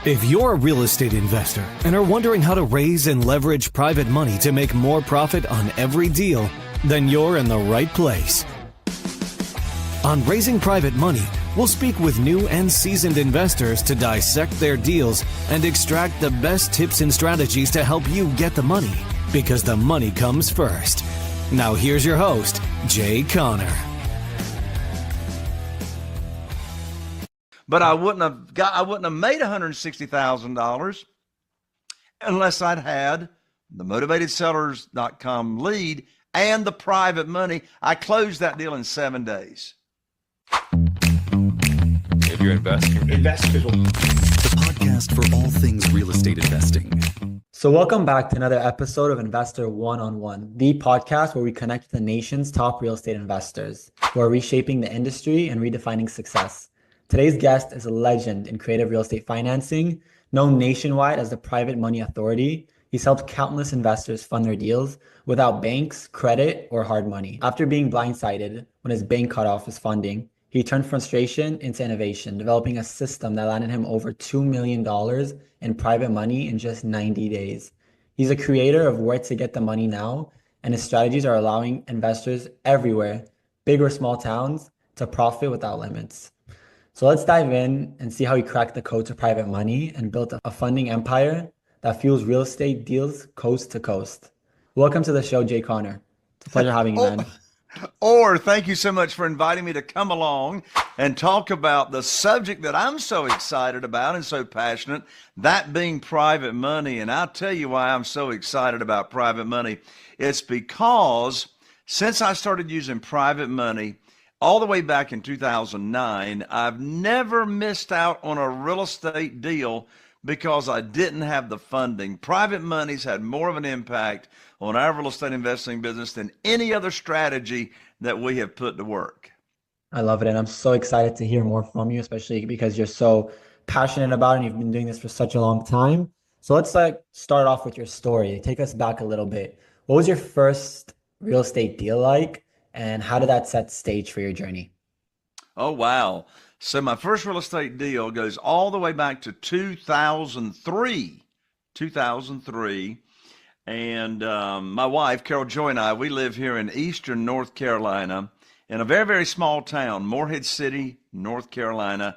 If you're a real estate investor and are wondering how to raise and leverage private money to make more profit on every deal, then you're in the right place. On Raising Private Money, we'll speak with new and seasoned investors to dissect their deals and extract the best tips and strategies to help you get the money, because the money comes first. Now here's your host, Jay Conner. But I wouldn't have made $160,000 unless I'd had the motivatedsellers.com lead and the private money. I closed that deal in 7 days. If you're investing, the podcast for all things real estate investing. So welcome back to another episode of Investor One-on-One, the podcast where we connect the nation's top real estate investors who are reshaping the industry and redefining success. Today's guest is a legend in creative real estate financing, known nationwide as the Private Money Authority. He's helped countless investors fund their deals without banks, credit, or hard money. After being blindsided when his bank cut off his funding, he turned frustration into innovation, developing a system that landed him over $2 million in private money in just 90 days. He's a creator of Where to Get the Money Now, and his strategies are allowing investors everywhere, big or small towns, to profit without limits. So let's dive in and see how he cracked the code to private money and built a funding empire that fuels real estate deals coast to coast. Welcome to the show, Jay Conner. It's a pleasure having you, man. Thank you so much for inviting me to come along and talk about the subject that I'm so excited about and so passionate, that being private money. And I'll tell you why I'm so excited about private money. It's because since I started using private money all the way back in 2009, I've never missed out on a real estate deal because I didn't have the funding. Private money's had more of an impact on our real estate investing business than any other strategy that we have put to work. I love it. And I'm so excited to hear more from you, especially because you're so passionate about it and you've been doing this for such a long time. So let's start off with your story. Take us back a little bit. What was your first real estate deal like? And how did that set stage for your journey? Oh, wow. So my first real estate deal goes all the way back to 2003. And my wife, Carol Joy, and I, we live here in eastern North Carolina in a very, very small town, Morehead City, North Carolina.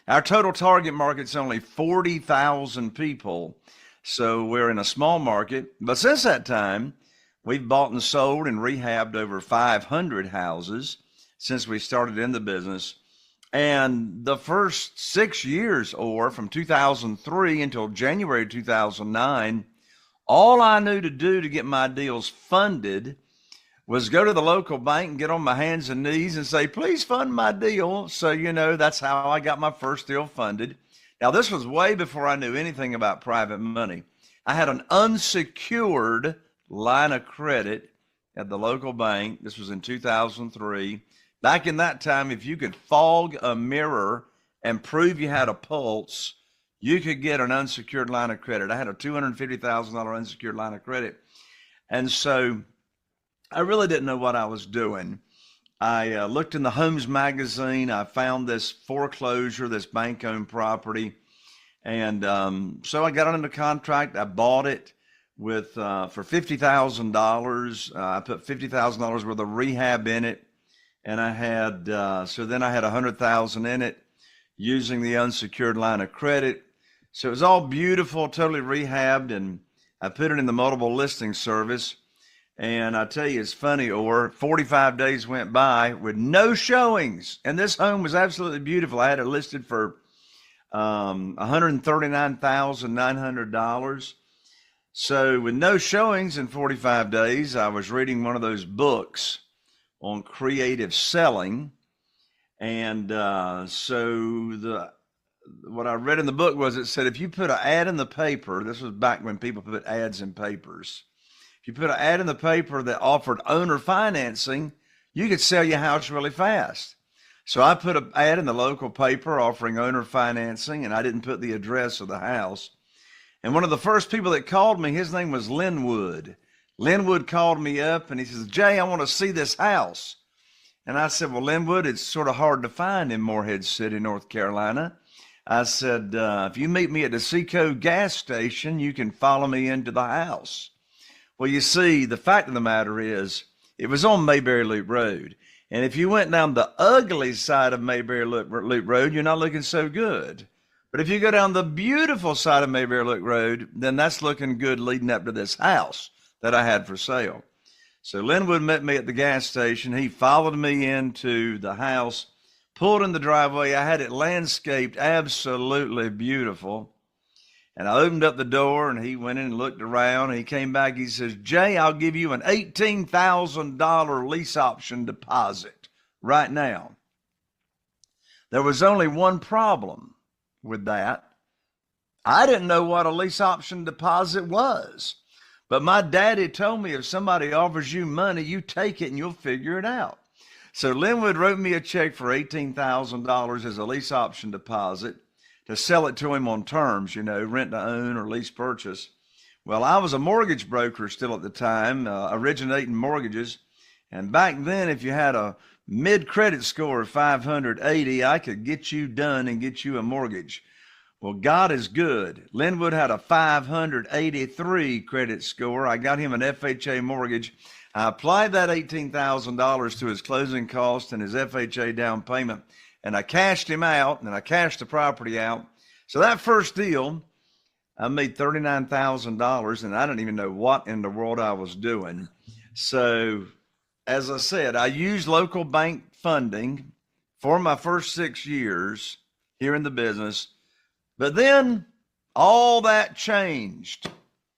Our total target market's only 40,000 people. So we're in a small market. But since that time, we've bought and sold and rehabbed over 500 houses since we started in the business. And the first 6 years, or from 2003 until January 2009, all I knew to do to get my deals funded was go to the local bank and get on my hands and knees and say, please fund my deal. So, that's how I got my first deal funded. Now, this was way before I knew anything about private money. I had an unsecured line of credit at the local bank. This was in 2003. Back in that time, if you could fog a mirror and prove you had a pulse, you could get an unsecured line of credit. I had a $250,000 unsecured line of credit. And so I really didn't know what I was doing. I looked in the Homes magazine. I found this foreclosure, this bank-owned property. And so I got it under contract. I bought it with for $50,000. I put $50,000 worth of rehab in it. And I had, so then I had $100,000 in it using the unsecured line of credit. So it was all beautiful, totally rehabbed, and I put it in the multiple listing service. And I tell you, it's funny, 45 days went by with no showings. And this home was absolutely beautiful. I had it listed for $139,900. So with no showings in 45 days, I was reading one of those books on creative selling. And what I read in the book was, it said, if you put an ad in the paper, this was back when people put ads in papers. If you put an ad in the paper that offered owner financing, you could sell your house really fast. So I put an ad in the local paper offering owner financing, and I didn't put the address of the house. And one of the first people that called me, his name was Linwood. Linwood called me up and he says, Jay, I want to see this house. And I said, well, Linwood, it's sort of hard to find in Morehead City, North Carolina. I said, if you meet me at the Seco gas station, you can follow me into the house. Well, you see, the fact of the matter is, it was on Mayberry Loop Road. And if you went down the ugly side of Mayberry Loop Road, you're not looking so good. But if you go down the beautiful side of Mayberry Loop Road, then that's looking good leading up to this house that I had for sale. So Linwood met me at the gas station. He followed me into the house, pulled in the driveway. I had it landscaped absolutely beautiful. And I opened up the door, and he went in and looked around, and he came back. He says, Jay, I'll give you an $18,000 lease option deposit right now. There was only one problem with that. I didn't know what a lease option deposit was. But my daddy told me if somebody offers you money, you take it and you'll figure it out. So Linwood wrote me a check for $18,000 as a lease option deposit to sell it to him on terms, rent to own or lease purchase. Well, I was a mortgage broker still at the time, originating mortgages. And back then, if you had a mid-credit score of 580, I could get you done and get you a mortgage. Well, God is good. Linwood had a 583 credit score. I got him an FHA mortgage. I applied that $18,000 to his closing cost and his FHA down payment, and I cashed him out, and I cashed the property out. So that first deal, I made $39,000, and I didn't even know what in the world I was doing. So, as I said, I used local bank funding for my first 6 years here in the business. But then all that changed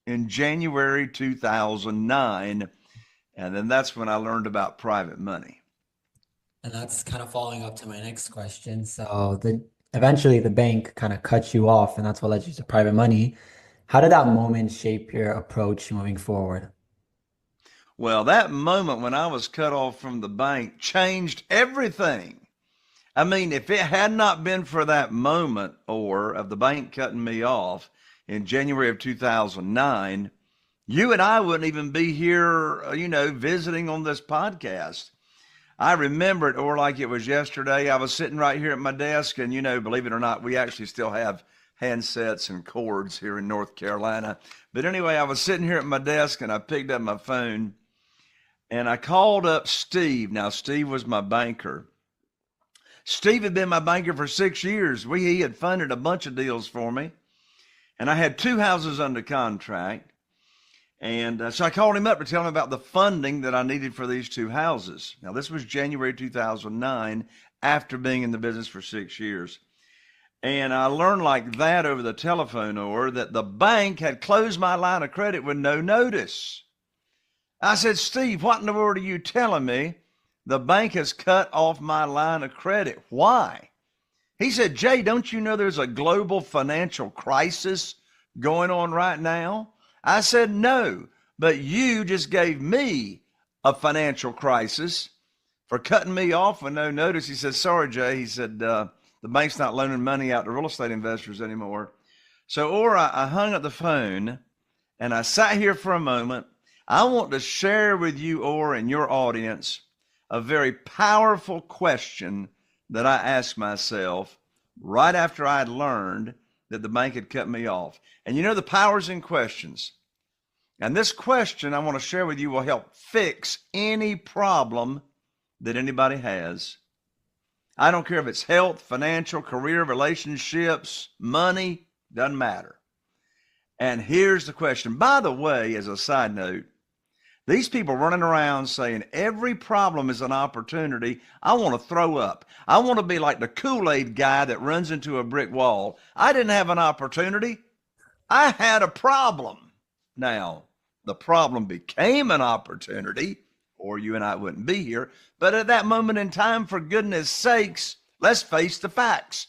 in January 2009. And then that's when I learned about private money. And that's kind of following up to my next question. So eventually the bank kind of cut you off, and that's what led you to private money. How did that moment shape your approach moving forward? Well, that moment when I was cut off from the bank changed everything. I mean, if it had not been for that moment of the bank cutting me off in January of 2009, you and I wouldn't even be here, visiting on this podcast. I remember it like it was yesterday. I was sitting right here at my desk, and, believe it or not, we actually still have handsets and cords here in North Carolina. But anyway, I was sitting here at my desk, and I picked up my phone, and I called up Steve. Now, Steve was my banker. Steve had been my banker for 6 years. He had funded a bunch of deals for me, and I had 2 houses under contract. And so I called him up to tell him about the funding that I needed for these 2 houses. Now, this was January 2009, after being in the business for 6 years. And I learned like that over the telephone that the bank had closed my line of credit with no notice. I said, Steve, what in the world are you telling me? The bank has cut off my line of credit. Why? He said, Jay, don't you know there's a global financial crisis going on right now? I said, no, but you just gave me a financial crisis for cutting me off with no notice. He said, sorry, Jay. He said, the bank's not loaning money out to real estate investors anymore. So, I hung up the phone and I sat here for a moment. I want to share with you, and your audience, a very powerful question that I asked myself right after I had learned that the bank had cut me off. And the power's in questions. And this question I want to share with you will help fix any problem that anybody has. I don't care if it's health, financial, career, relationships, money, doesn't matter. And here's the question. By the way, as a side note, these people running around saying every problem is an opportunity, I want to throw up. I want to be like the Kool-Aid guy that runs into a brick wall. I didn't have an opportunity. I had a problem. Now, the problem became an opportunity, or you and I wouldn't be here. But at that moment in time, for goodness sakes, let's face the facts.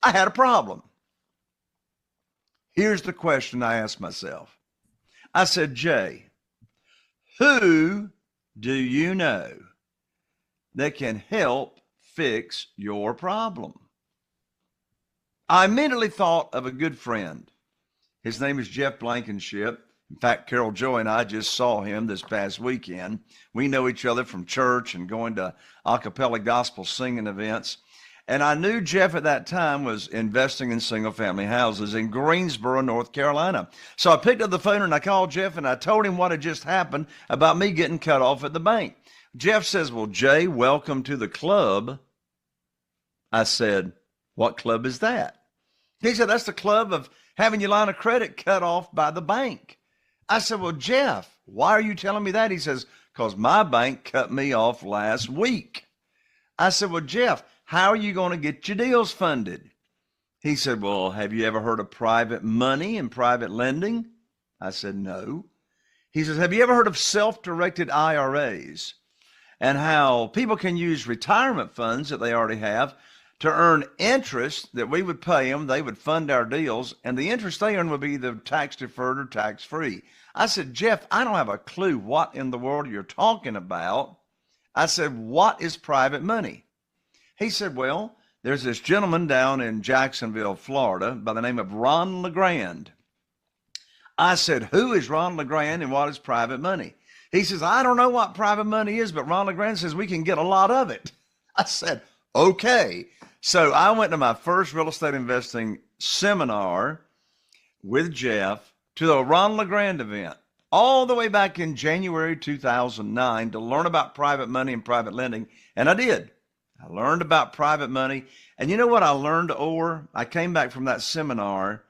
I had a problem. Here's the question I asked myself. I said, Jay, who do you know that can help fix your problem? I immediately thought of a good friend. His name is Jeff Blankenship. In fact, Carol Joy and I just saw him this past weekend. We know each other from church and going to a cappella gospel singing events. And I knew Jeff at that time was investing in single family houses in Greensboro, North Carolina. So I picked up the phone and I called Jeff and I told him what had just happened about me getting cut off at the bank. Jeff says, well, Jay, welcome to the club. I said, what club is that? He said, that's the club of having your line of credit cut off by the bank. I said, well, Jeff, why are you telling me that? He says, because my bank cut me off last week. I said, well, Jeff, how are you going to get your deals funded? He said, well, have you ever heard of private money and private lending? I said, no. He says, have you ever heard of self-directed IRAs and how people can use retirement funds that they already have to earn interest that we would pay them, they would fund our deals, and the interest they earn would be either tax-deferred or tax-free. I said, Jeff, I don't have a clue what in the world you're talking about. I said, what is private money? He said, well, there's this gentleman down in Jacksonville, Florida, by the name of Ron LeGrand. I said, who is Ron LeGrand and what is private money? He says, I don't know what private money is, but Ron LeGrand says we can get a lot of it. I said, okay. So I went to my first real estate investing seminar with Jeff to the Ron LeGrand event all the way back in January 2009 to learn about private money and private lending. And I did. I learned about private money. And you know what I learned, Orr? I came back from that seminar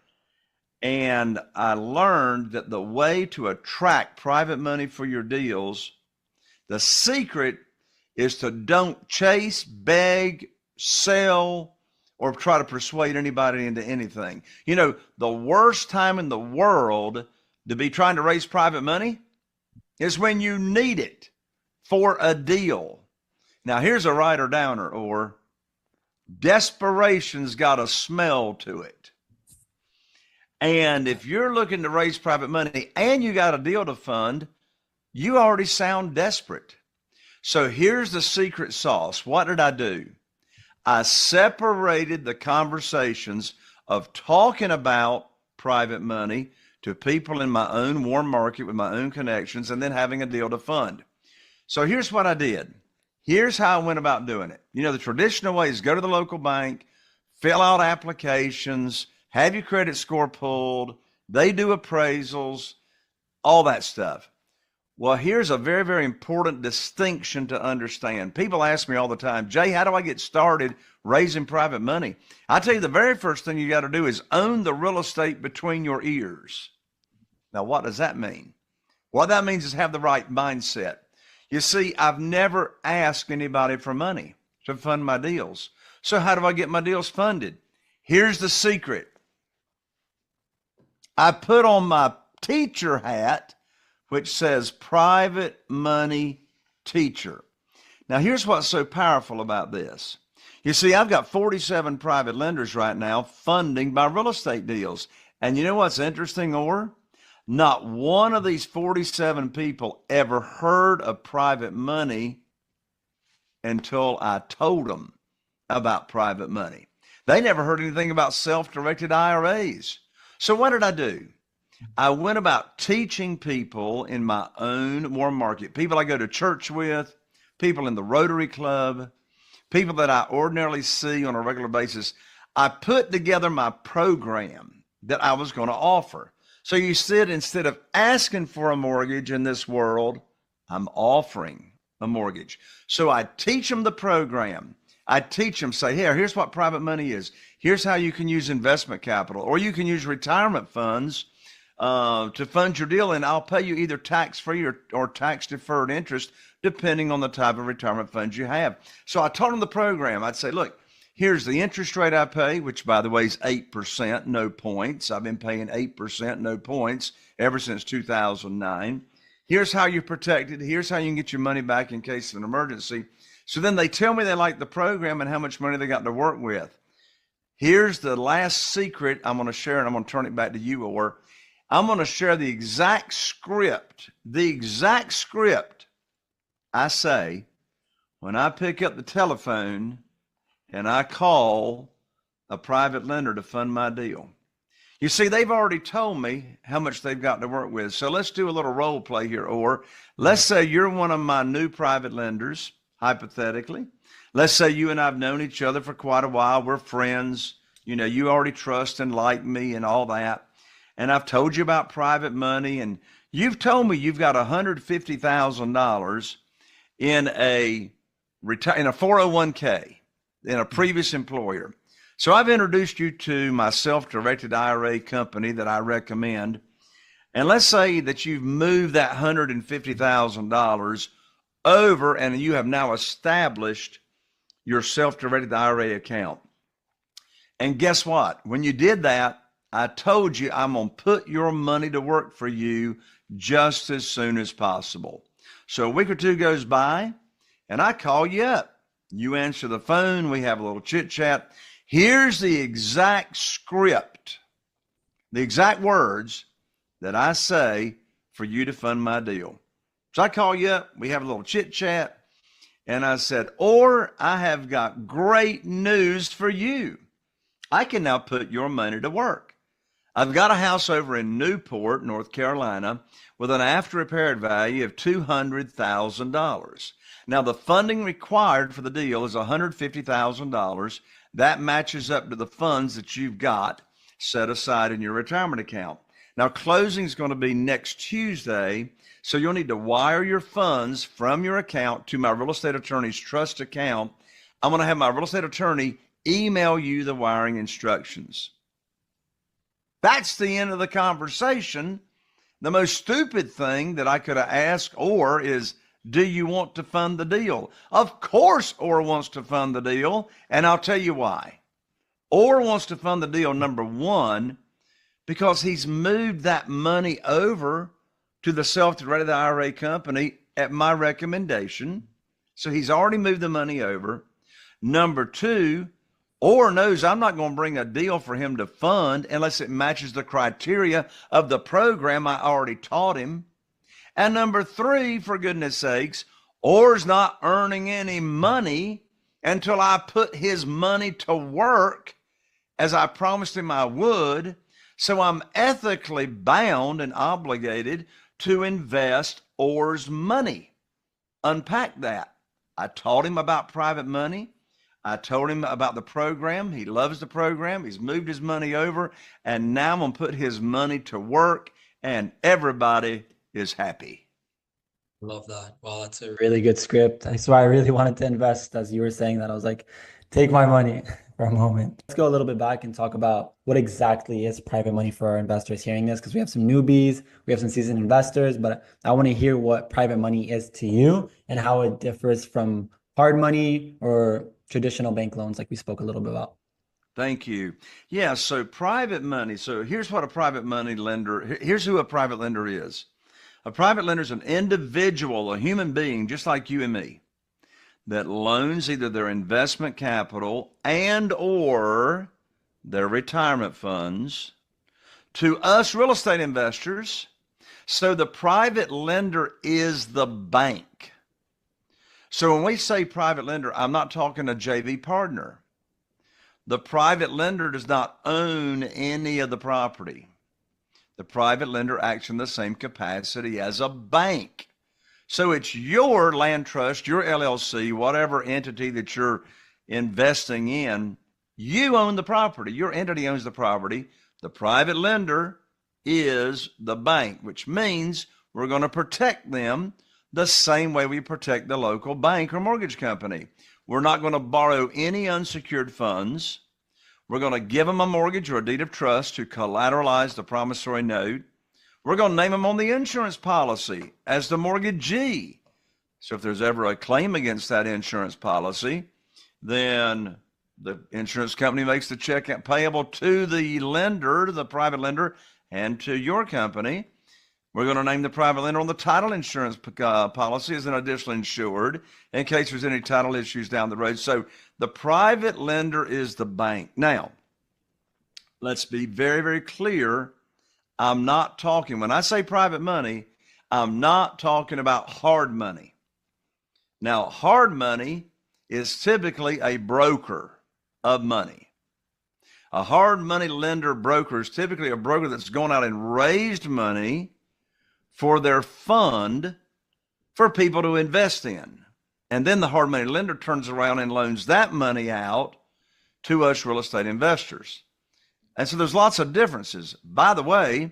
and I learned that the way to attract private money for your deals, the secret is to don't chase, beg, sell, or try to persuade anybody into anything. You know, the worst time in the world to be trying to raise private money is when you need it for a deal. Now, here's a writer downer, or desperation's got a smell to it. And if you're looking to raise private money and you got a deal to fund, you already sound desperate. So here's the secret sauce. What did I do? I separated the conversations of talking about private money to people in my own warm market with my own connections and then having a deal to fund. So here's what I did. Here's how I went about doing it. You know, the traditional way is go to the local bank, fill out applications, have your credit score pulled. They do appraisals, all that stuff. Well, here's a very, very important distinction to understand. People ask me all the time, Jay, how do I get started raising private money? I tell you, the very first thing you got to do is own the real estate between your ears. Now, what does that mean? What that means is have the right mindset. You see, I've never asked anybody for money to fund my deals. So how do I get my deals funded? Here's the secret. I put on my teacher hat, which says private money teacher. Now, here's what's so powerful about this. You see, I've got 47 private lenders right now funding my real estate deals. And you know what's interesting, Orr? Not one of these 47 people ever heard of private money until I told them about private money. They never heard anything about self-directed IRAs. So what did I do? I went about teaching people in my own warm market, people I go to church with, people in the Rotary Club, people that I ordinarily see on a regular basis. I put together my program that I was going to offer. So you said, instead of asking for a mortgage in this world, I'm offering a mortgage. So I teach them the program. I teach them, say, here, here's what private money is. Here's how you can use investment capital, or you can use retirement funds to fund your deal, and I'll pay you either tax-free or tax-deferred interest, depending on the type of retirement funds you have. So I taught them the program. I'd say, look, here's the interest rate I pay, which, by the way, is 8%, no points. I've been paying 8%, no points, ever since 2009. Here's how you're protected. Here's how you can get your money back in case of an emergency. So then they tell me they like the program and how much money they got to work with. Here's the last secret I'm going to share, and I'm going to turn it back to you, Orr. I'm going to share the exact script I say when I pick up the telephone and I call a private lender to fund my deal. You see, they've already told me how much they've got to work with. So let's do a little role play here, or let's say you're one of my new private lenders, hypothetically. Let's say you and I have known each other for quite a while. We're friends. You already trust and like me and all that. And I've told you about private money, and you've told me you've got $150,000 in a 401k in a previous employer. So I've introduced you to my self-directed IRA company that I recommend. And let's say that you've moved that $150,000 over and you have now established your self-directed IRA account. And guess what? When you did that, I told you I'm going to put your money to work for you just as soon as possible. So a week or two goes by and I call you up. You answer the phone. We have a little chit chat. Here's the exact script, the exact words that I say for you to fund my deal. So I call you up. We have a little chit chat. And I said, or I have got great news for you. I can now put your money to work. I've got a house over in Newport, North Carolina, with an after repaired value of $200,000. Now, the funding required for the deal is $150,000. That matches up to the funds that you've got set aside in your retirement account. Now, closing is going to be next Tuesday, so you'll need to wire your funds from your account to my real estate attorney's trust account. I'm going to have my real estate attorney email you the wiring instructions. That's the end of the conversation. The most stupid thing that I could have asked Or is, do you want to fund the deal? Of course Or wants to fund the deal, and I'll tell you why. Or wants to fund the deal, number one, because he's moved that money over to the self-directed IRA company at my recommendation. So he's already moved the money over. Number two, Or knows I'm not going to bring a deal for him to fund unless it matches the criteria of the program I already taught him. And number three, for goodness sakes, Or's not earning any money until I put his money to work as I promised him I would. So I'm ethically bound and obligated to invest Or's money. Unpack that. I taught him about private money. I told him about the program. He loves the program. He's moved his money over, and now I'm going to put his money to work, and everybody is happy. Love that. Wow, that's a really good script. I swear I really wanted to invest as you were saying that. I was like, take my money for a moment. Let's go a little bit back and talk about what exactly is private money for our investors hearing this, because we have some newbies, we have some seasoned investors, but I want to hear what private money is to you and how it differs from hard money or traditional bank loans like we spoke a little bit about. Thank you. Yeah, so private money. So here's what a private money lender, here's who a private lender is. A private lender is an individual, a human being, just like you and me, that loans either their investment capital and or their retirement funds to us real estate investors. So the private lender is the bank. So when we say private lender, I'm not talking a JV partner. The private lender does not own any of the property. The private lender acts in the same capacity as a bank. So it's your land trust, your LLC, whatever entity that you're investing in, you own the property. Your entity owns the property. The private lender is the bank, which means we're going to protect them the same way we protect the local bank or mortgage company. We're not going to borrow any unsecured funds. We're going to give them a mortgage or a deed of trust to collateralize the promissory note. We're going to name them on the insurance policy as the mortgagee. So if there's ever a claim against that insurance policy, then the insurance company makes the check payable to the lender, the private lender, and to your company. We're going to name the private lender on the title insurance policy as an additional insured in case there's any title issues down the road. So the private lender is the bank. Now, let's be very, very clear. I'm not talking, when I say private money, I'm not talking about hard money. Now, hard money is typically a broker of money. A hard money lender broker is typically a broker that's gone out and raised money for their fund for people to invest in. And then the hard money lender turns around and loans that money out to us real estate investors. And so there's lots of differences. By the way,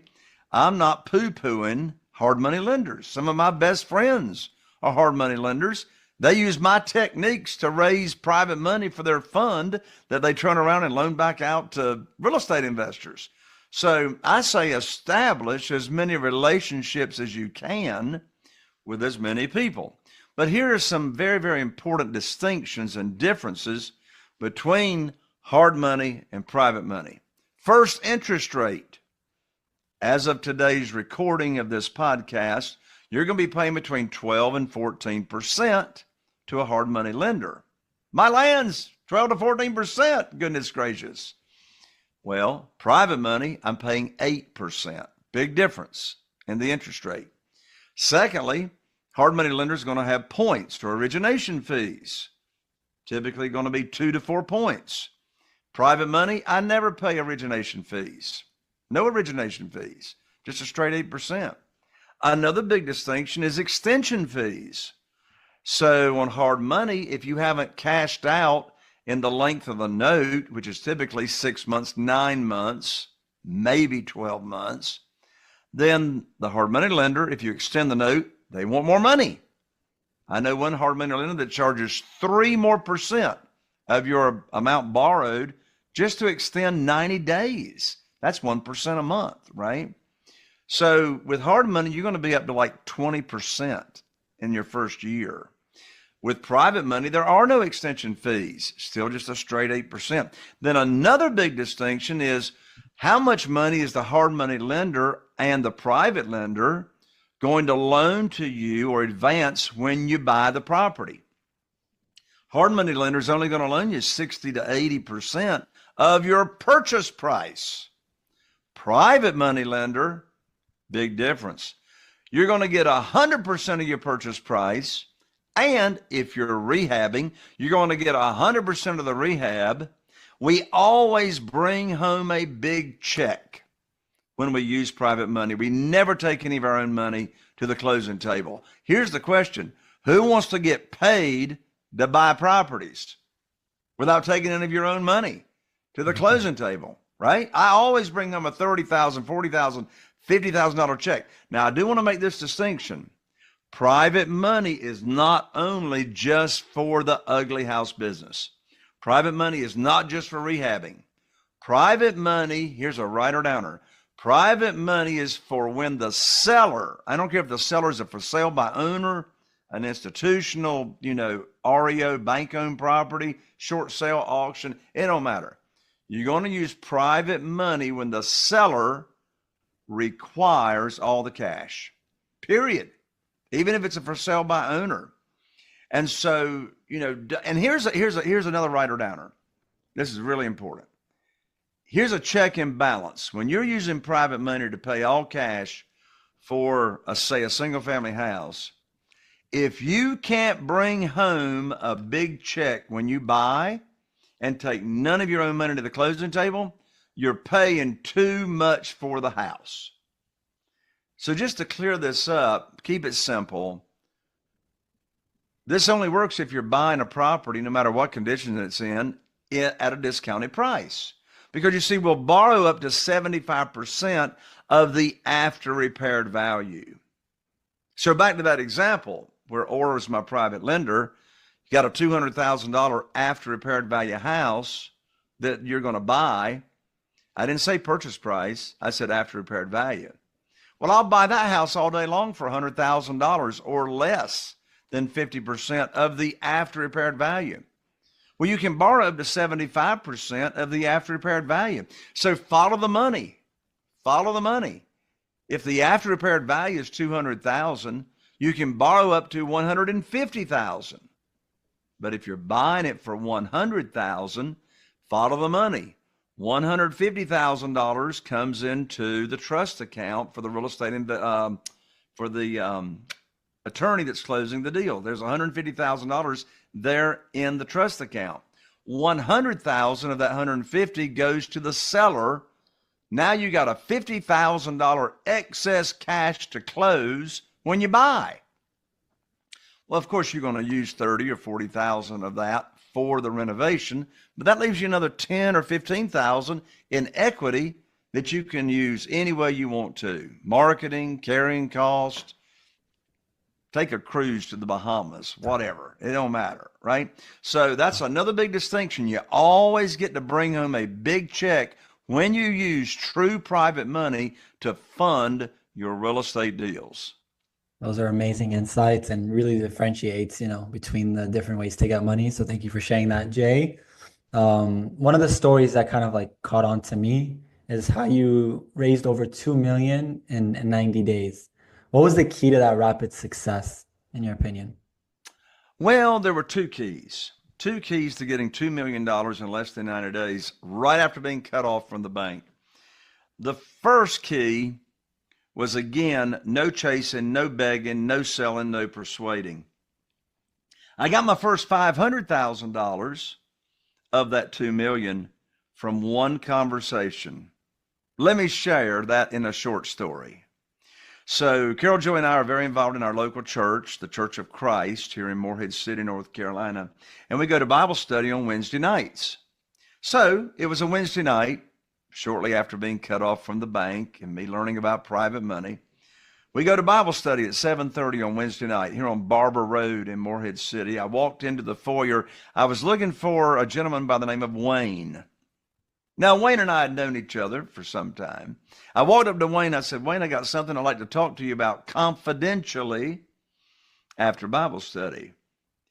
I'm not poo-pooing hard money lenders. Some of my best friends are hard money lenders. They use my techniques to raise private money for their fund that they turn around and loan back out to real estate investors. So I say establish as many relationships as you can with as many people. But here are some very, very important distinctions and differences between hard money and private money. First, interest rate. As of today's recording of this podcast, you're going to be paying between 12 and 14% to a hard money lender. My land's 12 to 14%, goodness gracious. Well, private money, I'm paying 8%. Big difference in the interest rate. Secondly, hard money lenders are going to have points for origination fees, typically going to be 2 to 4 points. Private money, I never pay origination fees. No origination fees, just a straight 8%. Another big distinction is extension fees. So on hard money, if you haven't cashed out in the length of the note, which is typically 6 months, 9 months, maybe 12 months, then the hard money lender, if you extend the note, they want more money. I know one hard money lender that charges 3% more of your amount borrowed just to extend 90 days. That's 1% a month, right? So with hard money, you're going to be up to like 20% in your first year. With private money, there are no extension fees, still just a straight 8%. Then another big distinction is how much money is the hard money lender and the private lender going to loan to you or advance when you buy the property. Hard money lender is only going to loan you 60 to 80% of your purchase price. Private money lender, big difference. You're going to get 100% of your purchase price. And if you're rehabbing, you're going to get 100% of the rehab. We always bring home a big check when we use private money. We never take any of our own money to the closing table. Here's the question. Who wants to get paid to buy properties without taking any of your own money to the closing table, right? I always bring them a $30,000, $40,000, $50,000 check. Now, I do want to make this distinction. Private money is not only just for the ugly house business. Private money is not just for rehabbing. Private money, here's a writer downer. Private money is for when the seller, I don't care if the seller is a for sale by owner, an institutional, REO, bank-owned property, short sale auction, it don't matter. You're going to use private money when the seller requires all the cash, period. Even if it's a for sale by owner. And so, and here's another writer downer. This is really important. Here's a check and balance. When you're using private money to pay all cash for, say, a single family house, if you can't bring home a big check when you buy and take none of your own money to the closing table, you're paying too much for the house. So just to clear this up, keep it simple. This only works if you're buying a property, no matter what condition it's in, at a discounted price. Because you see, we'll borrow up to 75% of the after repaired value. So back to that example where Aura is my private lender, you got a $200,000 after repaired value house that you're going to buy. I didn't say purchase price. I said after repaired value. Well, I'll buy that house all day long for $100,000 or less than 50% of the after repaired value. Well, you can borrow up to 75% of the after repaired value. So follow the money. Follow the money. If the after repaired value is $200,000, you can borrow up to $150,000. But if you're buying it for $100,000, follow the money. $150,000 comes into the trust account for the real estate for the attorney that's closing the deal. There's $150,000 there in the trust account. $100,000 of that $150,000 goes to the seller. Now you got a $50,000 excess cash to close when you buy. Well, of course, you're going to use 30 or 40,000 of that for the renovation, but that leaves you another 10 or 15,000 in equity that you can use any way you want to. Marketing, carrying cost, take a cruise to the Bahamas, whatever. It don't matter, right? So that's another big distinction. You always get to bring home a big check when you use true private money to fund your real estate deals. Those are amazing insights and really differentiates, between the different ways to get money. So thank you for sharing that, Jay. One of the stories that kind of like caught on to me is how you raised over 2 million in 90 days. What was the key to that rapid success, in your opinion? Well, there were two keys to getting $2 million in less than 90 days, right after being cut off from the bank. The first key was, again, no chasing, no begging, no selling, no persuading. I got my first $500,000 of that $2 million from one conversation. Let me share that in a short story. So Carol, Joy, and I are very involved in our local church, the Church of Christ, here in Morehead City, North Carolina, and we go to Bible study on Wednesday nights. So it was a Wednesday night, shortly after being cut off from the bank and me learning about private money. We go to Bible study at 7:30 on Wednesday night here on Barber Road in Morehead City. I walked into the foyer. I was looking for a gentleman by the name of Wayne. Now, Wayne and I had known each other for some time. I walked up to Wayne. I said, Wayne, I got something I'd like to talk to you about confidentially after Bible study.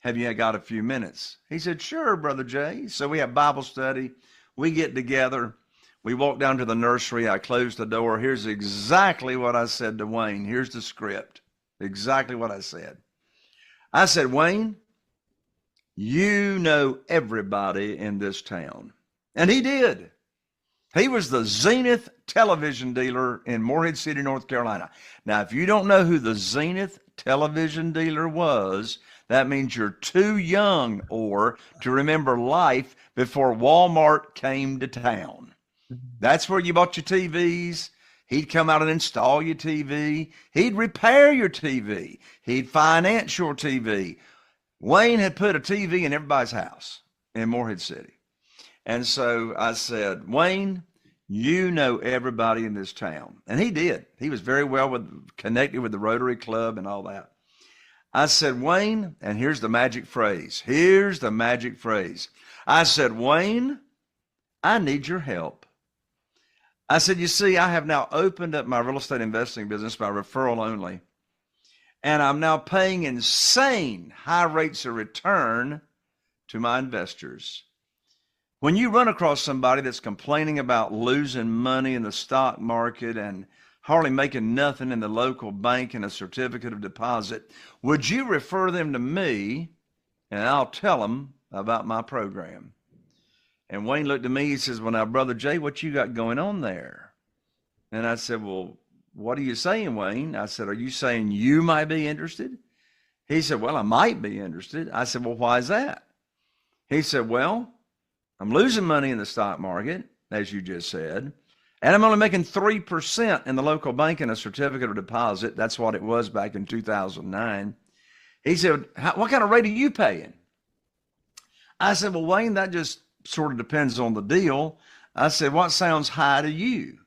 Have you got a few minutes? He said, sure, Brother Jay. So we have Bible study. We get together. We walk down to the nursery. I close the door. Here's exactly what I said to Wayne. Here's the script. Exactly what I said. I said, Wayne, you know everybody in this town. And he did. He was the Zenith television dealer in Morehead City, North Carolina. Now, if you don't know who the Zenith television dealer was, that means you're too young or to remember life before Walmart came to town. That's where you bought your TVs. He'd come out and install your TV. He'd repair your TV. He'd finance your TV. Wayne had put a TV in everybody's house in Morehead City. And so I said, Wayne, you know everybody in this town. And he did. He was very well connected with the Rotary Club and all that. I said, Wayne, and here's the magic phrase. Here's the magic phrase. I said, Wayne, I need your help. I said, you see, I have now opened up my real estate investing business by referral only. And I'm now paying insane high rates of return to my investors. When you run across somebody that's complaining about losing money in the stock market and hardly making nothing in the local bank and a certificate of deposit, would you refer them to me and I'll tell them about my program? And Wayne looked at me, he says, well, now, Brother Jay, what you got going on there? And I said, well, what are you saying, Wayne? I said, are you saying you might be interested? He said, well, I might be interested. I said, well, why is that? He said, well, I'm losing money in the stock market, as you just said, and I'm only making 3% in the local bank in a certificate of deposit. That's what it was back in 2009. He said, what kind of rate are you paying? I said, well, Wayne, that just sort of depends on the deal. I said, what sounds high to you?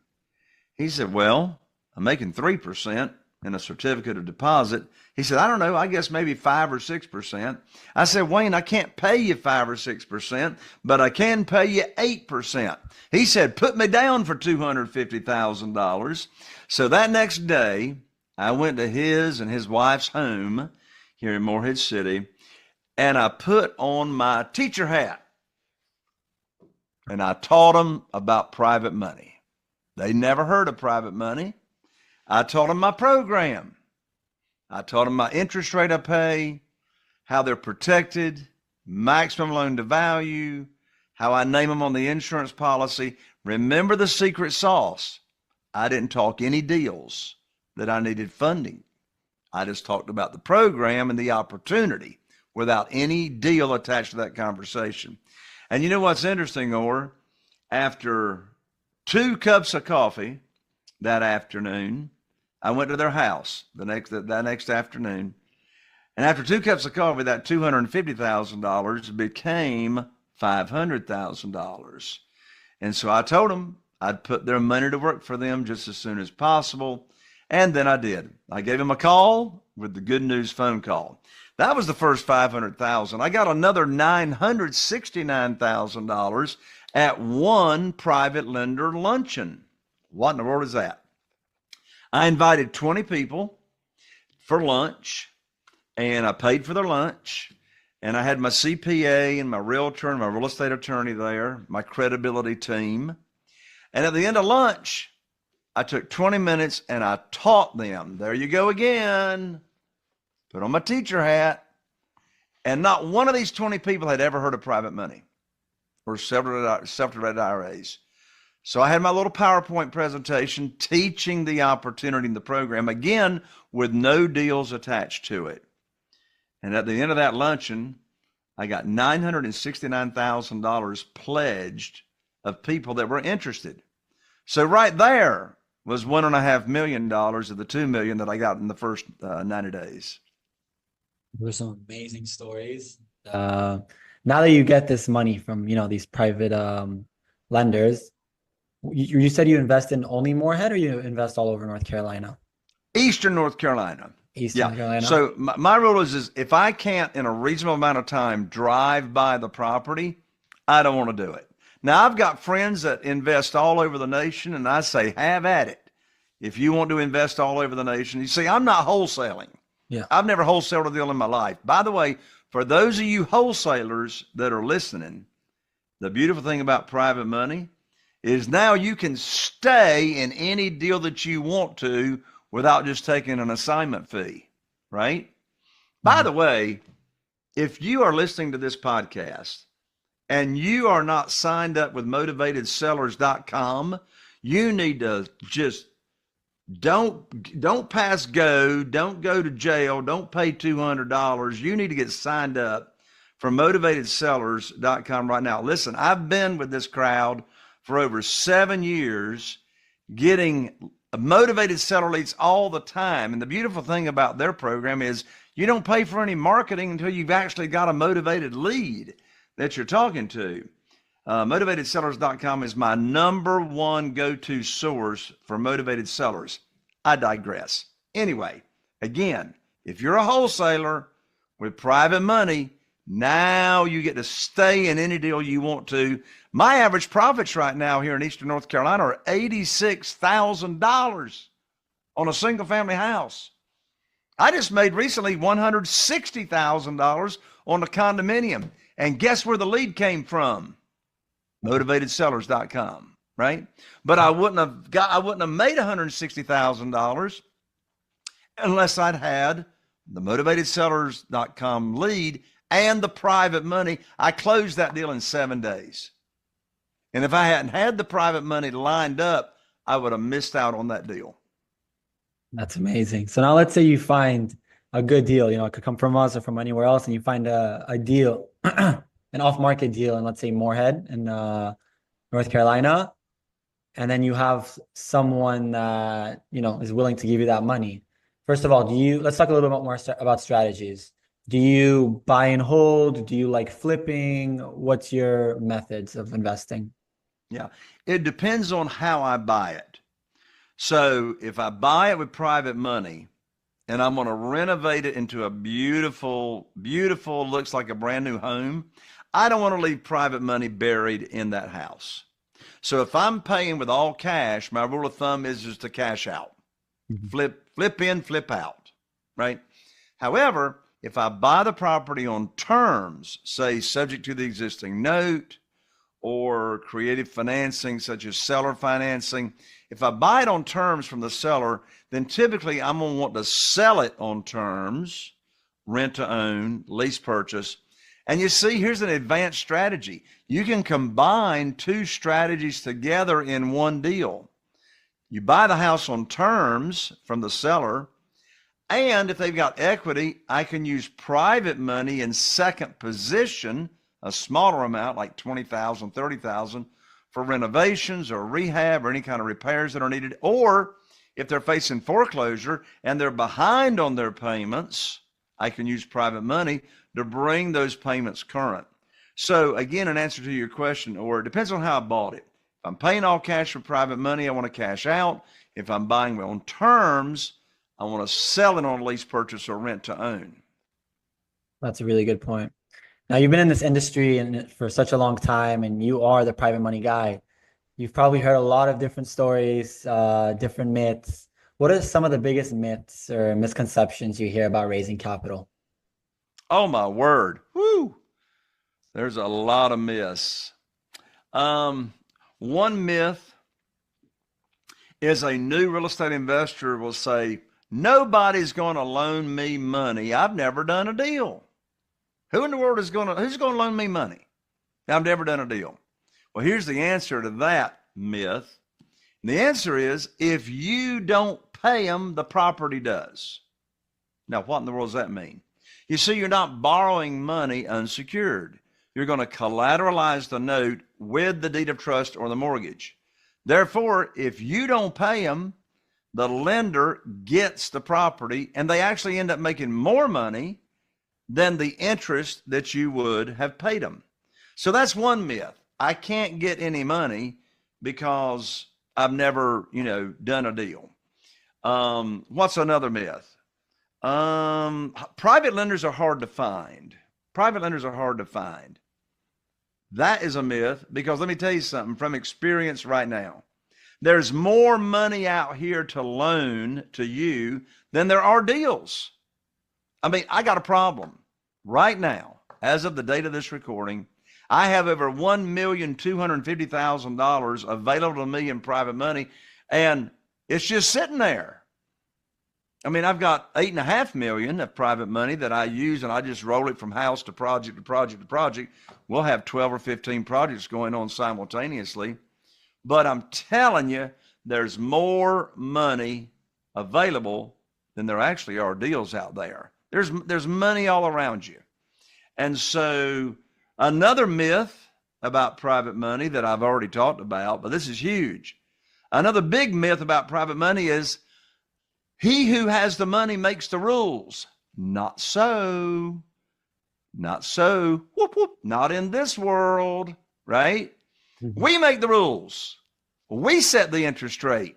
He said, well, I'm making 3% in a certificate of deposit. He said, I don't know, I guess maybe 5 or 6%. I said, Wayne, I can't pay you 5 or 6%, but I can pay you 8%. He said, put me down for $250,000. So that next day, I went to his and his wife's home here in Morehead City, and I put on my teacher hat, and I taught them about private money. They never heard of private money. I taught them my program. I taught them my interest rate I pay, how they're protected, maximum loan to value, how I name them on the insurance policy. Remember the secret sauce. I didn't talk any deals that I needed funding. I just talked about the program and the opportunity without any deal attached to that conversation. And you know what's interesting, Orr? After 2 cups of coffee that afternoon, I went to their house that next afternoon, And after 2 cups of coffee, that $250,000 became $500,000. And so I told them I'd put their money to work for them just as soon as possible. And then I did. I gave them a call with the good news phone call. That was the first $500,000. I got another $969,000 at one private lender luncheon. What in the world is that? I invited 20 people for lunch, and I paid for their lunch, and I had my CPA and my realtor and my real estate attorney there, my credibility team. And at the end of lunch, I took 20 minutes and I taught them. There you go again. Put on my teacher hat. And not one of these 20 people had ever heard of private money or self-directed IRAs. So I had my little PowerPoint presentation teaching the opportunity in the program, again, with no deals attached to it. And at the end of that luncheon, I got $969,000 pledged of people that were interested. So right there was $1.5 million of the $2 million that I got in the first 90 days. Those are some amazing stories. Now that you get this money from, these private lenders, you said you invest in only Moorhead, or you invest all over North Carolina? Eastern North Carolina. Eastern Carolina. So my rule is if I can't, in a reasonable amount of time, drive by the property, I don't want to do it. Now, I've got friends that invest all over the nation, and I say, have at it. If you want to invest all over the nation. You see, I'm not wholesaling. Yeah. I've never wholesaled a deal in my life. By the way, for those of you wholesalers that are listening, the beautiful thing about private money is now you can stay in any deal that you want to without just taking an assignment fee, right? Mm-hmm. By the way, if you are listening to this podcast and you are not signed up with motivatedsellers.com, you need to just don't pass go, don't go to jail, don't pay $200. You need to get signed up for motivatedsellers.com right now. Listen, I've been with this crowd for over 7 years, getting motivated seller leads all the time. And the beautiful thing about their program is you don't pay for any marketing until you've actually got a motivated lead that you're talking to. Motivatedsellers.com is my number one go-to source for motivated sellers. I digress. Anyway, again, if you're a wholesaler with private money, now you get to stay in any deal you want to. My average profits right now here in Eastern North Carolina are $86,000 on a single family house. I just made recently $160,000 on a condominium. And guess where the lead came from? motivatedsellers.com, right? But I wouldn't have made $160,000 unless I'd had the motivatedsellers.com lead and the private money. I closed that deal in 7 days. And if I hadn't had the private money lined up, I would have missed out on that deal. That's amazing. So now let's say you find a good deal, it could come from us or from anywhere else, and you find a deal, an off-market deal in, let's say, Moorhead in North Carolina, and then you have someone that, is willing to give you that money. First of all, let's talk a little bit more about strategies. Do you buy and hold? Do you like flipping? What's your methods of investing? Yeah, it depends on how I buy it. So if I buy it with private money and I'm going to renovate it into a beautiful, looks like a brand new home, I don't want to leave private money buried in that house. So if I'm paying with all cash, my rule of thumb is just to cash out. Mm-hmm. Flip in, flip out, right? However, if I buy the property on terms, say subject to the existing note or creative financing such as seller financing, if I buy it on terms from the seller, then typically I'm going to want to sell it on terms, rent to own, lease purchase. And you see, here's an advanced strategy. You can combine two strategies together in one deal. You buy the house on terms from the seller, and if they've got equity, I can use private money in second position, a smaller amount like $20,000, $30,000 for renovations or rehab or any kind of repairs that are needed. Or if they're facing foreclosure and they're behind on their payments, I can use private money to bring those payments current. So again, in answer to your question, or it depends on how I bought it. If I'm paying all cash for private money, I want to cash out. If I'm buying on terms, I want to sell it on lease purchase or rent to own. That's a really good point. Now, you've been in this industry and for such a long time, and you are the private money guy. You've probably heard a lot of different stories, different myths. What are some of the biggest myths or misconceptions you hear about raising capital? Oh my word. Woo. There's a lot of myths. One myth is a new real estate investor will say, nobody's going to loan me money. I've never done a deal. Who's going to loan me money? I've never done a deal. Well, here's the answer to that myth. And the answer is, if you don't pay them, the property does. Now, what in the world does that mean? You see, you're not borrowing money unsecured. You're going to collateralize the note with the deed of trust or the mortgage. Therefore, if you don't pay them, the lender gets the property, and they actually end up making more money than the interest that you would have paid them. So that's one myth. I can't get any money because I've never, done a deal. What's another myth? Private lenders are hard to find. Private lenders are hard to find. That is a myth, because let me tell you something from experience right now. There's more money out here to loan to you than there are deals. I mean, I got a problem. Right now, as of the date of this recording, I have over $1,250,000 available to me in private money, and it's just sitting there. I mean, I've got $8.5 million of private money that I use, and I just roll it from house to project to project to project. We'll have 12 or 15 projects going on simultaneously. But I'm telling you, there's more money available than there actually are deals out there. There's money all around you. And so another myth about private money that I've already talked about, but this is huge. Another big myth about private money is he who has the money makes the rules. Not so. Not so. Whoop, whoop. Not in this world, right? Mm-hmm. We make the rules. We set the interest rate.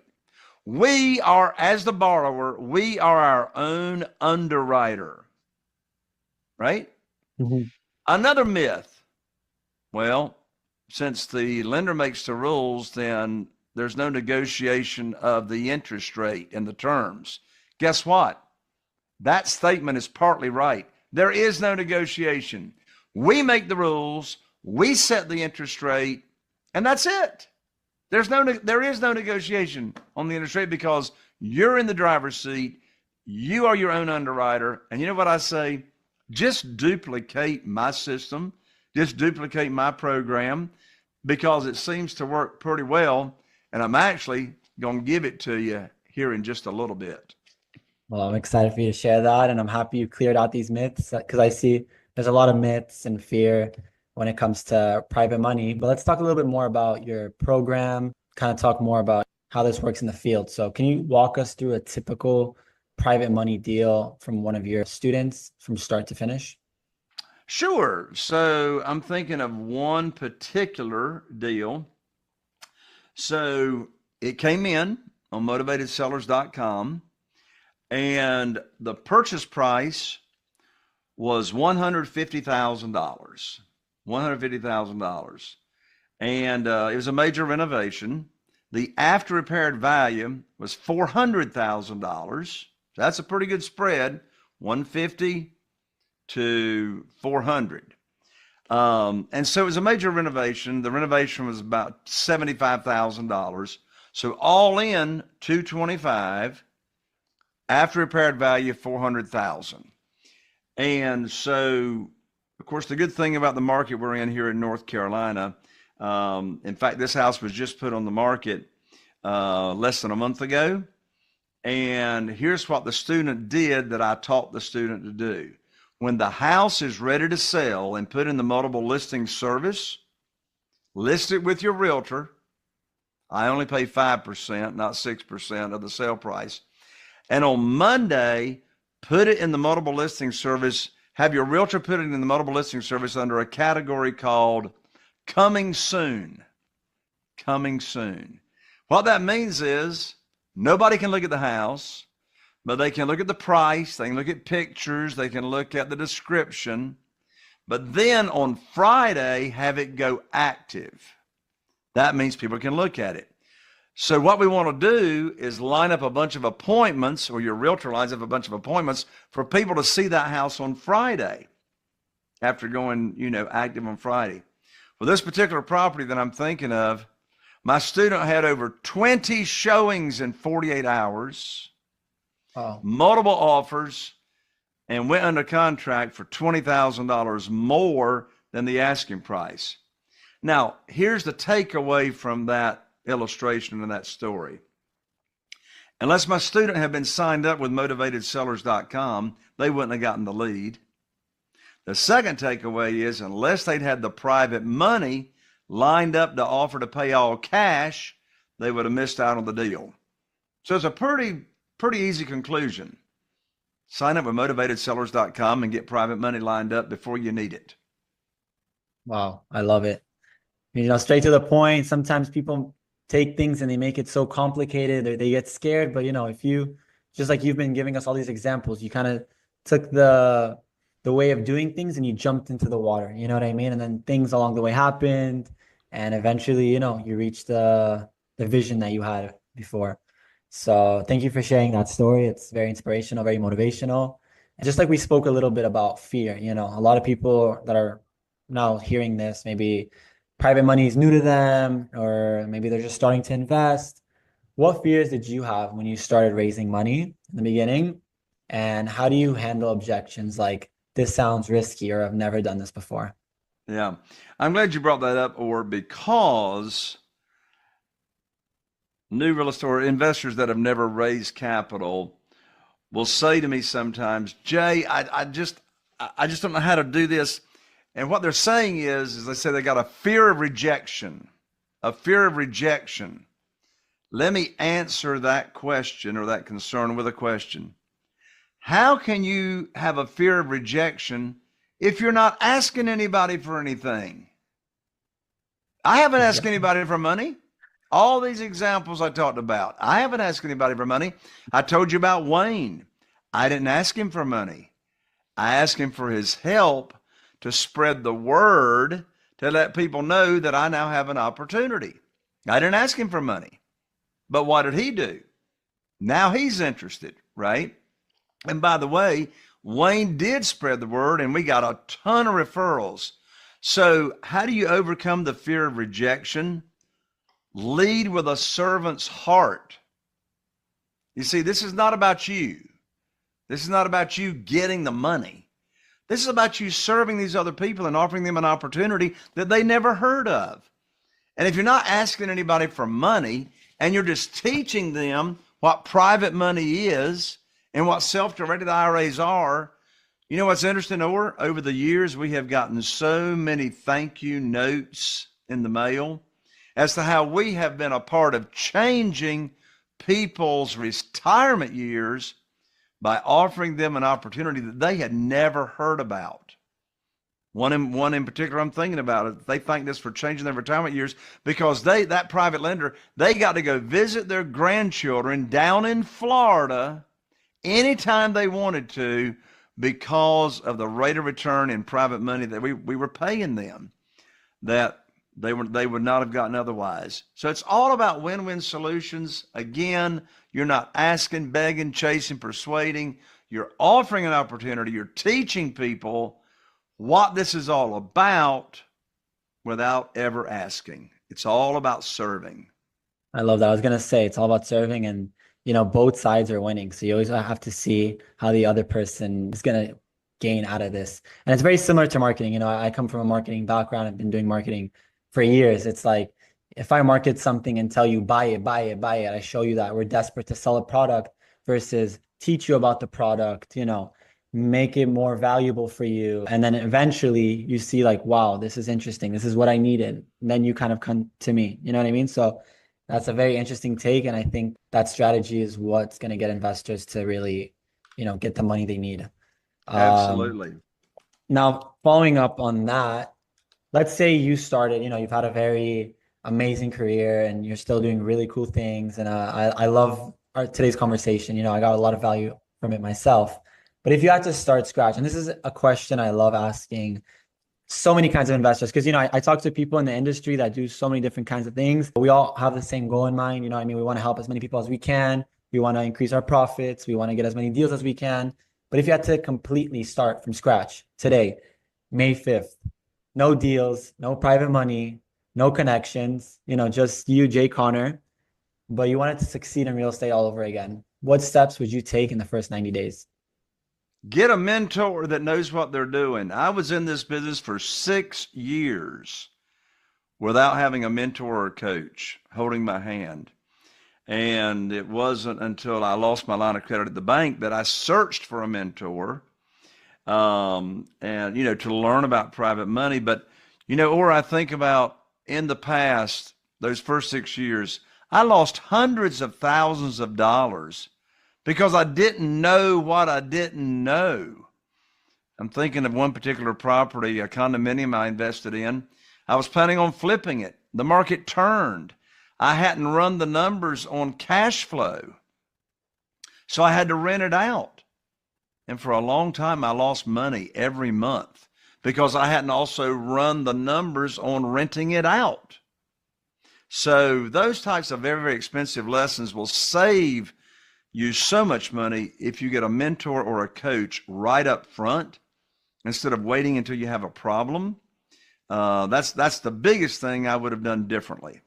We are, as the borrower, we are our own underwriter, right? Mm-hmm. Another myth. Well, since the lender makes the rules, then there's no negotiation of the interest rate and the terms. Guess what? That statement is partly right. There is no negotiation. We make the rules, we set the interest rate, and that's it. There is no negotiation on the interest rate, because you're in the driver's seat. You are your own underwriter. And you know what I say? Just duplicate my system. Just duplicate my program, because it seems to work pretty well. And I'm actually going to give it to you here in just a little bit. Well, I'm excited for you to share that. And I'm happy you cleared out these myths, because I see there's a lot of myths and fear when it comes to private money. But let's talk a little bit more about your program, kind of talk more about how this works in the field. So can you walk us through a typical private money deal from one of your students from start to finish? Sure. So I'm thinking of one particular deal. So it came in on motivatedsellers.com, and the purchase price was $150,000. $150,000. And it was a major renovation. The after repaired value was $400,000. That's a pretty good spread, 150 to 400. And so it was a major renovation. The renovation was about $75,000. So all in, $225,000, after repaired value, $400,000. And so, of course, the good thing about the market we're in here in North Carolina, in fact, this house was just put on the market less than a month ago. And here's what the student did that I taught the student to do. When the house is ready to sell and put in the multiple listing service, list it with your realtor. I only pay 5%, not 6% of the sale price. And on Monday, put it in the multiple listing service, have your realtor put it in the multiple listing service under a category called coming soon. Coming soon. What that means is nobody can look at the house, but they can look at the price, they can look at pictures, they can look at the description, but then on Friday, have it go active. That means people can look at it. So what we want to do is line up a bunch of appointments, or your realtor lines up a bunch of appointments for people to see that house on Friday after going, active on Friday. For this particular property that I'm thinking of, my student had over 20 showings in 48 hours, multiple offers, and went under contract for $20,000 more than the asking price. Now, here's the takeaway from that illustration and that story. Unless my student had been signed up with motivatedsellers.com, they wouldn't have gotten the lead. The second takeaway is unless they'd had the private money lined up to offer to pay all cash, they would have missed out on the deal. So it's a pretty easy conclusion. Sign up with motivatedsellers.com and get private money lined up before you need it. Wow, I love it. Straight to the point. Sometimes people take things and they make it so complicated, or they get scared. But if you, just like you've been giving us all these examples, you kind of took the way of doing things and you jumped into the water. You know what I mean? And then things along the way happened, and eventually, you reached the vision that you had before. So thank you for sharing that story. It's very inspirational, very motivational. And just like we spoke a little bit about fear, a lot of people that are now hearing this, maybe private money is new to them, or maybe they're just starting to invest. What fears did you have when you started raising money in the beginning? And how do you handle objections like, this sounds risky, or I've never done this before? Yeah, I'm glad you brought that up, or because new real estate investors that have never raised capital will say to me sometimes, Jay, I just don't know how to do this. And what they're saying is they say they got a fear of rejection, Let me answer that question or that concern with a question. How can you have a fear of rejection if you're not asking anybody for anything? I haven't asked anybody for money. All these examples I talked about, I haven't asked anybody for money. I told you about Wayne. I didn't ask him for money. I asked him for his help to spread the word, to let people know that I now have an opportunity. I didn't ask him for money. But what did he do? Now he's interested, right? And by the way, Wayne did spread the word, and we got a ton of referrals. So how do you overcome the fear of rejection? Lead with a servant's heart. You see, this is not about you. This is not about you getting the money. This is about you serving these other people and offering them an opportunity that they never heard of. And if you're not asking anybody for money and you're just teaching them what private money is and what self-directed IRAs are, you know what's interesting, Or? Over the years, we have gotten so many thank you notes in the mail as to how we have been a part of changing people's retirement years by offering them an opportunity that they had never heard about. One in particular I'm thinking about, they thanked us for changing their retirement years because that private lender, they got to go visit their grandchildren down in Florida anytime they wanted to because of the rate of return in private money that we were paying them that they would not have gotten otherwise. So it's all about win-win solutions. Again, you're not asking, begging, chasing, persuading. You're offering an opportunity. You're teaching people what this is all about without ever asking. It's all about serving. I love that. I was going to say it's all about serving, and both sides are winning. So you always have to see how the other person is going to gain out of this. And it's very similar to marketing. I come from a marketing background. I've been doing marketing for years. It's like, if I market something and tell you, buy it, I show you that we're desperate to sell a product versus teach you about the product, make it more valuable for you. And then eventually you see like, wow, this is interesting. This is what I needed. And then you kind of come to me, you know what I mean? So that's a very interesting take. And I think that strategy is what's going to get investors to really get the money they need. Um, Absolutely. Now, following up on that, let's say you started, you've had a very amazing career and you're still doing really cool things. And I love today's conversation. I got a lot of value from it myself. But if you had to start scratch, and this is a question I love asking so many kinds of investors, because, I talk to people in the industry that do so many different kinds of things. We all have the same goal in mind. We want to help as many people as we can. We want to increase our profits. We want to get as many deals as we can. But if you had to completely start from scratch today, May 5th, no deals, no private money, no connections, just you, Jay Connor, but you wanted to succeed in real estate all over again, what steps would you take in the first 90 days? Get a mentor that knows what they're doing. I was in this business for 6 years without having a mentor or a coach holding my hand. And it wasn't until I lost my line of credit at the bank that I searched for a mentor, and, to learn about private money. But, or I think about in the past, those first 6 years, I lost hundreds of thousands of dollars because I didn't know what I didn't know. I'm thinking of one particular property, a condominium I invested in. I was planning on flipping it. The market turned. I hadn't run the numbers on cash flow, so I had to rent it out. And for a long time, I lost money every month because I hadn't also run the numbers on renting it out. So those types of very, very expensive lessons will save you so much money if you get a mentor or a coach right up front instead of waiting until you have a problem. That's the biggest thing I would have done differently.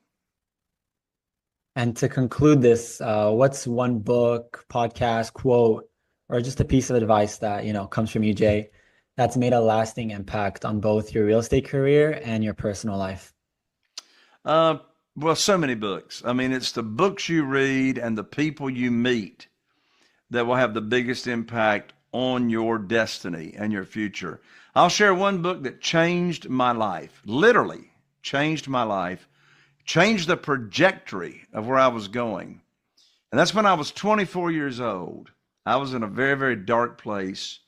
And to conclude this, what's one book, podcast, quote, or just a piece of advice that, comes from you, Jay, that's made a lasting impact on both your real estate career and your personal life? Well, so many books. I mean, it's the books you read and the people you meet that will have the biggest impact on your destiny and your future. I'll share one book that changed my life, literally changed my life, changed the trajectory of where I was going. And that's when I was 24 years old. I was in a very, very dark place.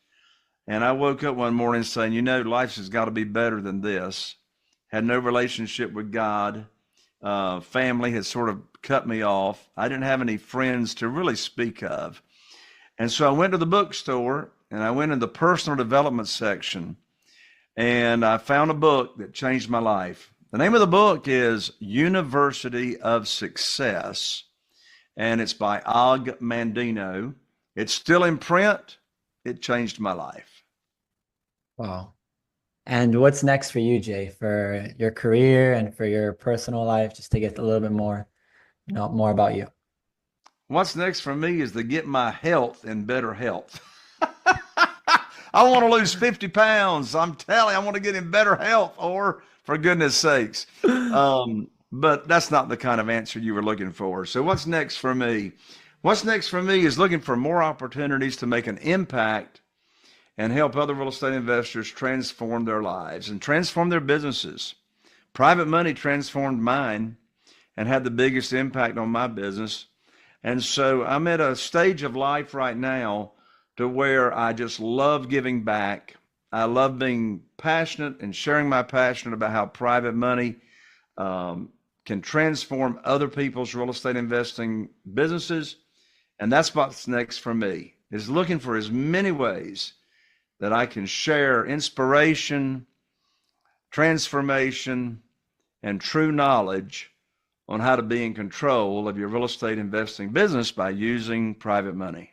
And I woke up one morning saying, life has got to be better than this. Had no relationship with God. Family had sort of cut me off. I didn't have any friends to really speak of. And so I went to the bookstore and I went in the personal development section and I found a book that changed my life. The name of the book is University of Success, and it's by Og Mandino. It's still in print. It changed my life. Wow. And what's next for you, Jay, for your career and for your personal life, just to get a little bit more, more about you? What's next for me is to get my health in better health. I want to lose 50 pounds. I'm telling you, I want to get in better health, or for goodness sakes. But that's not the kind of answer you were looking for. So what's next for me? What's next for me is looking for more opportunities to make an impact and help other real estate investors transform their lives and transform their businesses. Private money transformed mine and had the biggest impact on my business. And so I'm at a stage of life right now to where I just love giving back. I love being passionate and sharing my passion about how private money can transform other people's real estate investing businesses. And that's what's next for me, is looking for as many ways that I can share inspiration, transformation, and true knowledge on how to be in control of your real estate investing business by using private money.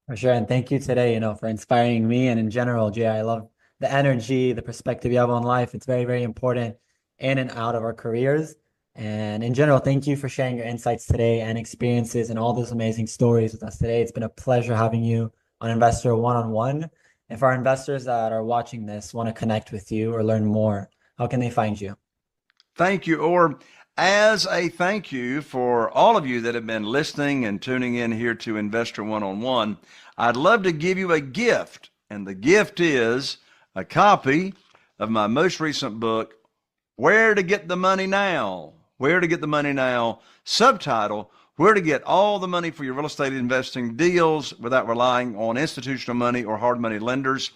For sure. And thank you today, for inspiring me. And in general, Jay, I love the energy, the perspective you have on life. It's very, very important in and out of our careers. And in general, thank you for sharing your insights today and experiences and all those amazing stories with us today. It's been a pleasure having you on Investor One-on-One. If our investors that are watching this want to connect with you or learn more, how can they find you? Thank you. Or as a thank you for all of you that have been listening and tuning in here to Investor One-on-One, I'd love to give you a gift. And the gift is a copy of my most recent book, Where to Get the Money Now. Where to Get the Money Now, subtitle, where to get all the money for your real estate investing deals without relying on institutional money or hard money lenders.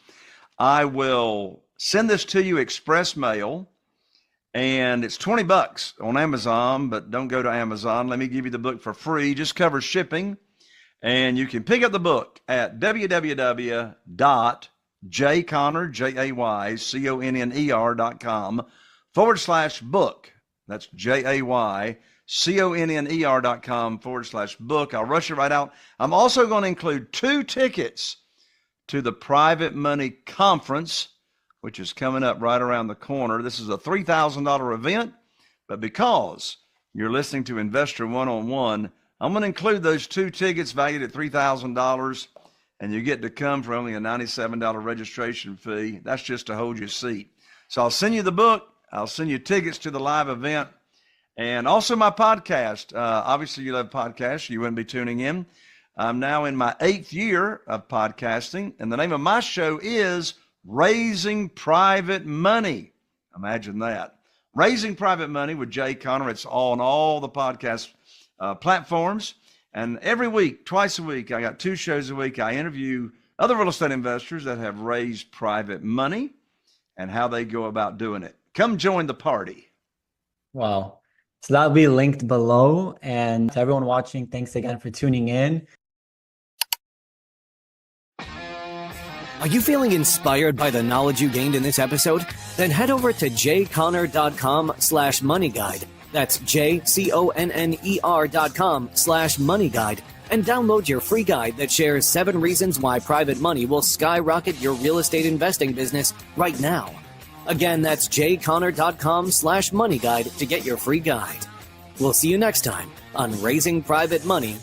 I will send this to you express mail, and it's $20 on Amazon, but don't go to Amazon. Let me give you the book for free. Just cover shipping, and you can pick up the book at jayconner.com/book. That's jayconner.com/book. I'll rush it right out. I'm also going to include 2 tickets to the Private Money Conference, which is coming up right around the corner. This is a $3,000 event, but because you're listening to Investor One-on-One, I'm going to include those 2 tickets valued at $3,000, and you get to come for only a $97 registration fee. That's just to hold your seat. So I'll send you the book. I'll send you tickets to the live event, and also my podcast. Obviously, you love podcasts. You wouldn't be tuning in. I'm now in my 8th year of podcasting, and the name of my show is Raising Private Money. Imagine that. Raising Private Money with Jay Conner. It's on all the podcast platforms. And every week, twice a week, I got 2 shows a week. I interview other real estate investors that have raised private money and how they go about doing it. Come join the party. Wow. So that'll be linked below. And to everyone watching, thanks again for tuning in. Are you feeling inspired by the knowledge you gained in this episode? Then head over to jayconner.com/moneyguide. That's jayconner.com/moneyguide and download your free guide that shares 7 reasons why private money will skyrocket your real estate investing business right now. Again, that's jayconner.com/moneyguide to get your free guide. We'll see you next time on Raising Private Money